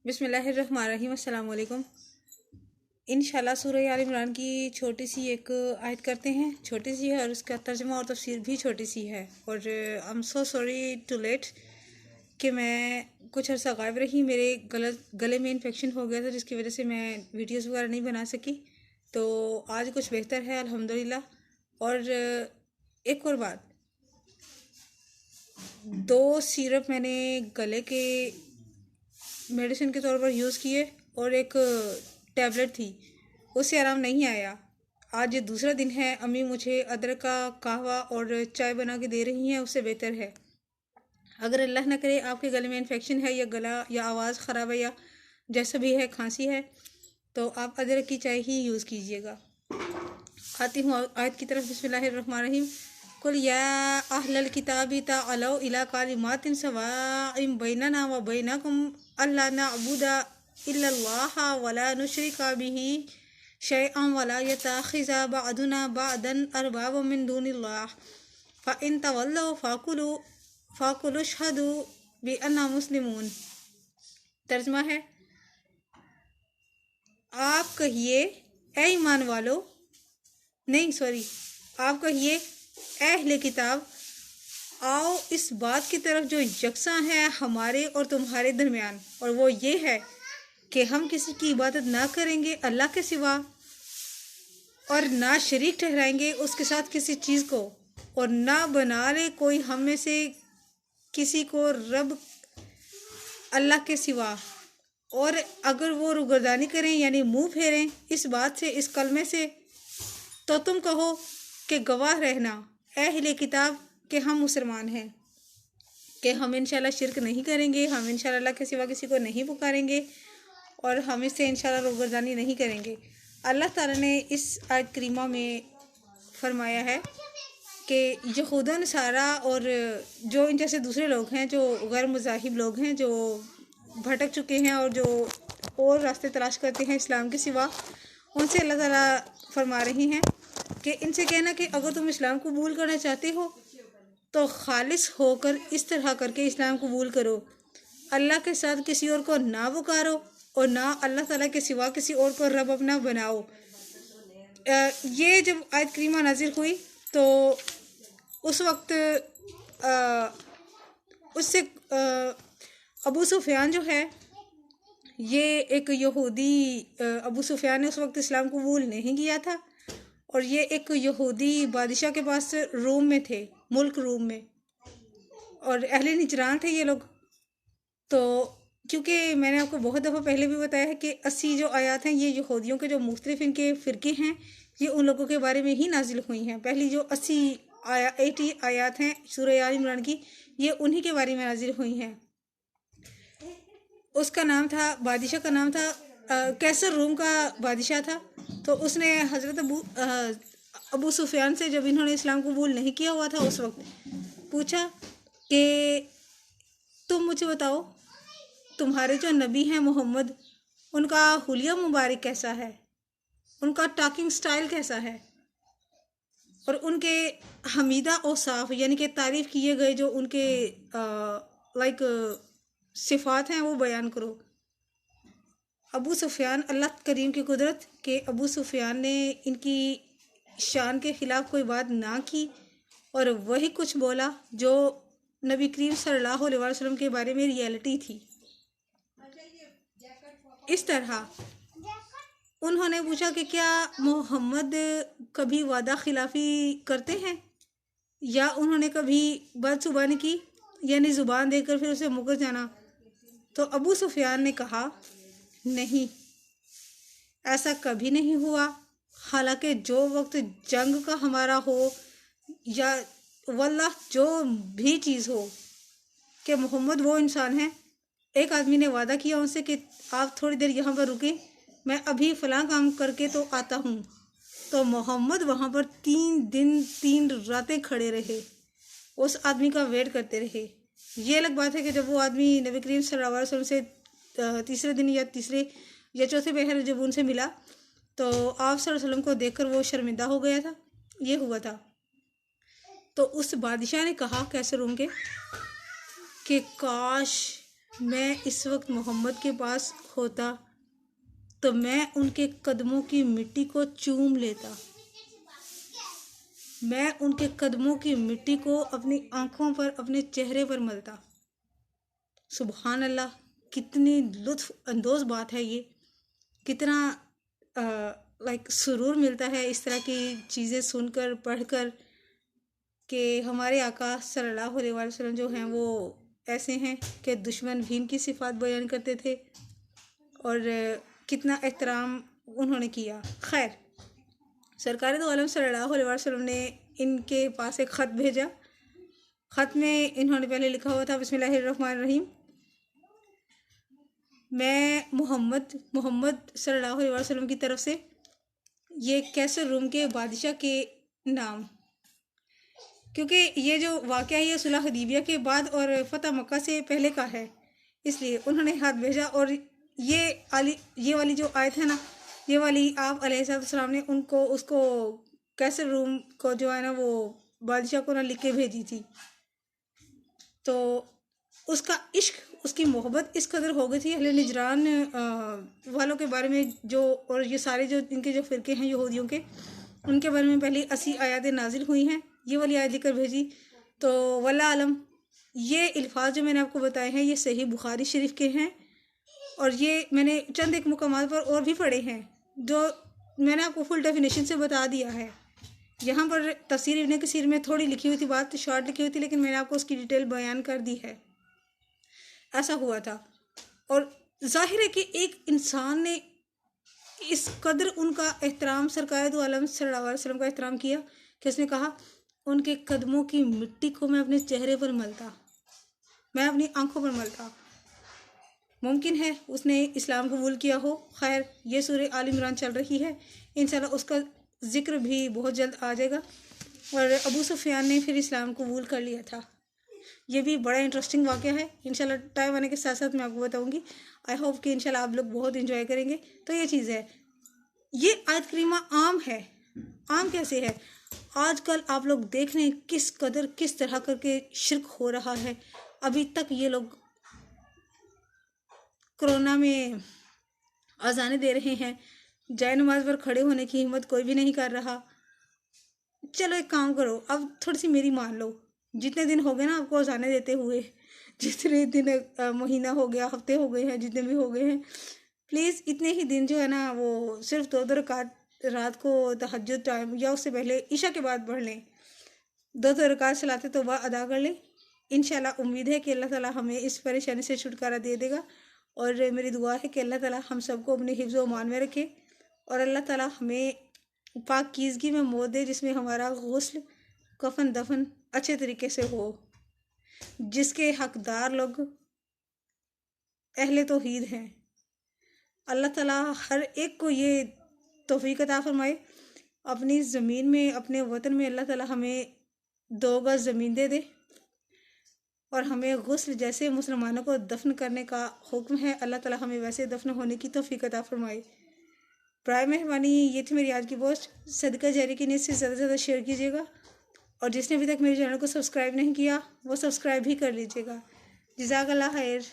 बिस्मिल्लाहिर्रहमानिर्रहीम अस्सलाम वालेकुम। इंशाल्लाह सूरह आल इमरान की छोटी सी एक आयत करते हैं। छोटी सी है और उसका तर्जुमा और तफसीर भी छोटी सी है। और I am so sorry to late कि मैं कुछ अर्सा गायब रही। मेरे गले में इन्फेक्शन हो गया था जिसकी वजह से मैं वीडियोस वगैरह नहीं बना सकी। तो आज कुछ बेहतर है अल्हम्दुलिल्लाह। और एक और बात, 2 सिरप मैंने गले के मेडिसिन के तौर पर यूज़ किए और एक टैबलेट थी, उससे आराम नहीं आया। आज ये दूसरा दिन है। अम्मी मुझे अदरक का कहवा और चाय बना के दे रही हैं, उससे बेहतर है। अगर अल्लाह ना करे आपके गले में इन्फेक्शन है या गला या आवाज़ ख़राब है या जैसा भी है, खांसी है, तो आप अदरक की चाय ही यूज़ कीजिएगा। आती हूँ आयत की तरफ। बिस्मिल्लाहिर्रहमानिर्रहीम। कुल या अहलल किताबी ताअलौ इला कालिमातिन सवाइम बैनना व बैनकुम अल्ला नअबुदा इल्लल्लाह वला नुशरिका बिही शैअन वला यतखिज़ा बअदुना बअदन अरबाबा मिन दुनिल्लाह फ़इन तवल्लौ फ़कुलु अशहदु बिअन्ना मुस्लिमून। तर्जुमा है, आप कहिए ए ईमान वालो, नहीं सॉरी, आप कहिए ए अहले किताब, आओ इस बात की तरफ जो यकसा है हमारे और तुम्हारे दरमियान, और वो ये है कि हम किसी की इबादत ना करेंगे अल्लाह के सिवा और ना शरीक ठहराएंगे उसके साथ किसी चीज़ को, और ना बना ले कोई हम में से किसी को रब अल्लाह के सिवा। और अगर वो रुगरदानी करें यानी मुंह फेरें इस बात से, इस कलमे से, तो तुम कहो कि गवाह रहना ए अहले किताब कि हम मुसलमान हैं, कि हम इंशाल्लाह शिरक नहीं करेंगे, हम इंशाल्लाह अल्लाह के सिवा किसी को नहीं पुकारेंगे और हम इससे इंशाल्लाह रुगरदानी नहीं करेंगे। अल्लाह ताला ने इस आयत करीमा में फरमाया है कि यहूद नसारा और जो इन जैसे दूसरे लोग हैं, जो गैर मज़ाहिब लोग हैं, जो भटक चुके हैं और जो और रास्ते तलाश करते हैं इस्लाम के सिवा, उनसे अल्लाह ताला फरमा रही हैं कि इनसे कहना कि अगर तुम इस्लाम कबूल करना चाहते हो तो खालिस होकर इस तरह करके इस्लाम कबूल करो, अल्लाह के साथ किसी और को ना पुकारो और ना अल्लाह ताला के सिवा किसी और को रब अपना बनाओ। ये जब आयत करीमा नाजिल हुई तो उस वक्त उससे अबू सुफियान जो है, ये एक यहूदी, अबू सुफियान ने उस वक्त इस्लाम कबूल नहीं किया था और ये एक यहूदी बादशाह के पास रोम में थे, मुल्क रोम में, और अहले निजरान थे ये लोग। तो क्योंकि मैंने आपको बहुत दफ़ा पहले भी बताया है कि 80 जो आयात हैं ये यहूदियों के जो मुख्तलिफ इनके फ़िरके हैं, ये उन लोगों के बारे में ही नाजिल हुई हैं। पहली जो 80 आयात हैं सूरह आल इमरान की, ये उन्हीं के बारे में नाजिल हुई हैं। उसका नाम था, बादशाह का नाम था कैसर, रूम का बादशाह था। तो उसने हज़रत अबू सुफियान से, जब इन्होंने इस्लाम कबूल नहीं किया हुआ था, उस वक्त पूछा कि तुम मुझे बताओ तुम्हारे जो नबी हैं मोहम्मद, उनका हुलिया मुबारक कैसा है, उनका टॉकिंग स्टाइल कैसा है, और उनके हमीदा औसाफ यानी कि तारीफ़ किए गए जो उनके लाइक सिफ़ात हैं वो बयान करो। अबू सुफियान, अल्लाह करीम की कुदरत के अबू सुफियान ने इनकी शान के ख़िलाफ़ कोई बात ना की और वही कुछ बोला जो नबी करीम सल्लल्लाहु अलैहि वसल्लम के बारे में रियलिटी थी। इस तरह उन्होंने पूछा कि क्या मोहम्मद कभी वादा खिलाफ़ी करते हैं या उन्होंने कभी बदजुबानी की, यानी ज़ुबान देकर फिर उसे मुकर जाना। तो अबू सुफियान ने कहा नहीं, ऐसा कभी नहीं हुआ। हालांकि जो वक्त जंग का हमारा हो या वल्लाह जो भी चीज़ हो, कि मोहम्मद वो इंसान है। एक आदमी ने वादा किया उनसे कि आप थोड़ी देर यहाँ पर रुकें, मैं अभी फ़लाँ काम करके तो आता हूँ। तो मोहम्मद वहाँ पर 3 दिन 3 रातें खड़े रहे, उस आदमी का वेट करते रहे। ये अलग बात है कि जब वो आदमी नबी करीम सल्लल्लाहु अलैहि वसल्लम से तीसरे दिन या तीसरे या चौथे पहर जब उनसे मिला तो आप सल्लल्लाहु अलैहि वसल्लम को देखकर वो शर्मिंदा हो गया था, ये हुआ था। तो उस बादशाह ने कहा कैसे रूम के कि काश मैं इस वक्त मोहम्मद के पास होता तो मैं उनके कदमों की मिट्टी को चूम लेता, मैं उनके कदमों की मिट्टी को अपनी आंखों पर, अपने चेहरे पर मलता। सुबहान अल्लाह, कितनी लुत्फ अंदोज़ बात है ये, कितना सुरूर मिलता है इस तरह की चीज़ें सुनकर, पढ़कर, कि हमारे आका सल्लल्लाहु अलैहि वसल्लम जो हैं वो ऐसे हैं कि दुश्मन भी इनकी सिफ़ात बयान करते थे और कितना एहतराम उन्होंने किया। खैर, सरकार दो आलम सल्लल्लाहु अलैहि वसल्लम ने इनके पास एक ख़त भेजा। ख़त में इन्होंने पहले लिखा हुआ था, बिस्मिल्लाहिर्रहमानिर्रहीम, मैं मोहम्मद सल्लल्लाहु अलैहि वसल्लम की तरफ से ये कैसर रूम के बादशाह के नाम, क्योंकि ये जो वाक़या है ये सुलह हदीबिया के बाद और फ़तह मक्का से पहले का है, इसलिए उन्होंने हाथ भेजा। और ये वाली जो आयत है ना, ये वाली आप अलैहिस्सलाम ने उनको, उसको कैसर रूम को जो है ना वो बादशाह को ना लिख के भेजी थी। तो उसका इश्क, उसकी मोहब्बत इस कदर हो गई थी अहले निजरान वालों के बारे में, जो और ये सारे जो इनके जो फ़िरके हैं यहूदियों के, उनके बारे में पहले 80 आयतें नाजिल हुई हैं। ये वाली आयत लिखकर भेजी। तो वल्लाह आलम, ये अल्फाज जो मैंने आपको बताए हैं ये सही बुखारी शरीफ के हैं, और ये मैंने चंद एक मुकामात पर और भी पढ़े हैं जो मैंने आपको फुल डेफिनेशन से बता दिया है। यहाँ पर तफसीर इब्न कसीर में थोड़ी लिखी हुई थी बात, शॉर्ट लिखी हुई थी, लेकिन मैंने आपको उसकी डिटेल बयान कर दी है। ऐसा हुआ था, और जाहिर है कि एक इंसान ने इस कदर उनका एहतराम, सरकार दो आलम सल्लल्लाहु अलैहि वसल्लम का एहतराम किया कि उसने कहा, उनके कदमों की मिट्टी को मैं अपने चेहरे पर मलता, मैं अपनी आंखों पर मलता। मुमकिन है उसने इस्लाम कबूल किया हो। खैर, ये सूरह आल इमरान चल रही है, इंशाल्लाह उसका ज़िक्र भी बहुत जल्द आ जाएगा। और अबू सुफियान ने फिर इस्लाम कबूल कर लिया था। ये भी बड़ा इंटरेस्टिंग वाक़या है, इंशाल्लाह टाइम आने के साथ साथ मैं आपको बताऊंगी। आई होप कि इंशाल्लाह आप लोग बहुत इंजॉय करेंगे। तो ये चीज़ है, ये आयत करीमा आम है। आम कैसे है? आजकल आप लोग देख रहे हैं किस कदर, किस तरह करके शिर्क हो रहा है। अभी तक ये लोग कोरोना में अजाने दे रहे हैं, जाए नमाज पर खड़े होने की हिम्मत कोई भी नहीं कर रहा। चलो एक काम करो, अब थोड़ी सी मेरी मान लो। जितने दिन हो गए ना आपको अजाने देते हुए, जितने दिन महीना हो गया, हफ्ते हो गए हैं, जितने भी हो गए हैं, प्लीज़ इतने ही दिन जो है ना वो सिर्फ 2 रकात रात को तहज्जुद टाइम या उससे पहले ईशा के बाद पढ़ लें। 2 रकात सलाते तौबा अदा कर लें। इंशाल्लाह उम्मीद है कि अल्लाह ताला हमें इस परेशानी से छुटकारा दे देगा। और मेरी दुआ है कि अल्लाह ताला हम सबको अपने हिफ्ज़ व मान में रखे, और अल्लाह ताला हमें पाकीज़गी में मौत दे, जिसमें हमारा गुस्ल, कफन, दफन अच्छे तरीके से हो, जिसके हकदार लोग अहले तौहीद हैं। अल्लाह ताला हर एक को ये तौफीक अता फरमाए। अपनी ज़मीन में, अपने वतन में अल्लाह ताला हमें 2 गज़ ज़मीन दे दे, और हमें गुस्ल जैसे मुसलमानों को दफन करने का हुक्म है, अल्लाह ताला हमें वैसे दफन होने की तौफीक अता फरमाए। बराए मेहरबानी ये थी मेरी आज की पोस्ट। सदका जारी की नीयत से ज़्यादा से ज़्यादा शेयर कीजिएगा, और जिसने अभी तक मेरे चैनल को सब्सक्राइब नहीं किया वो सब्सक्राइब भी कर लीजिएगा। जज़ाकल्लाह खैर।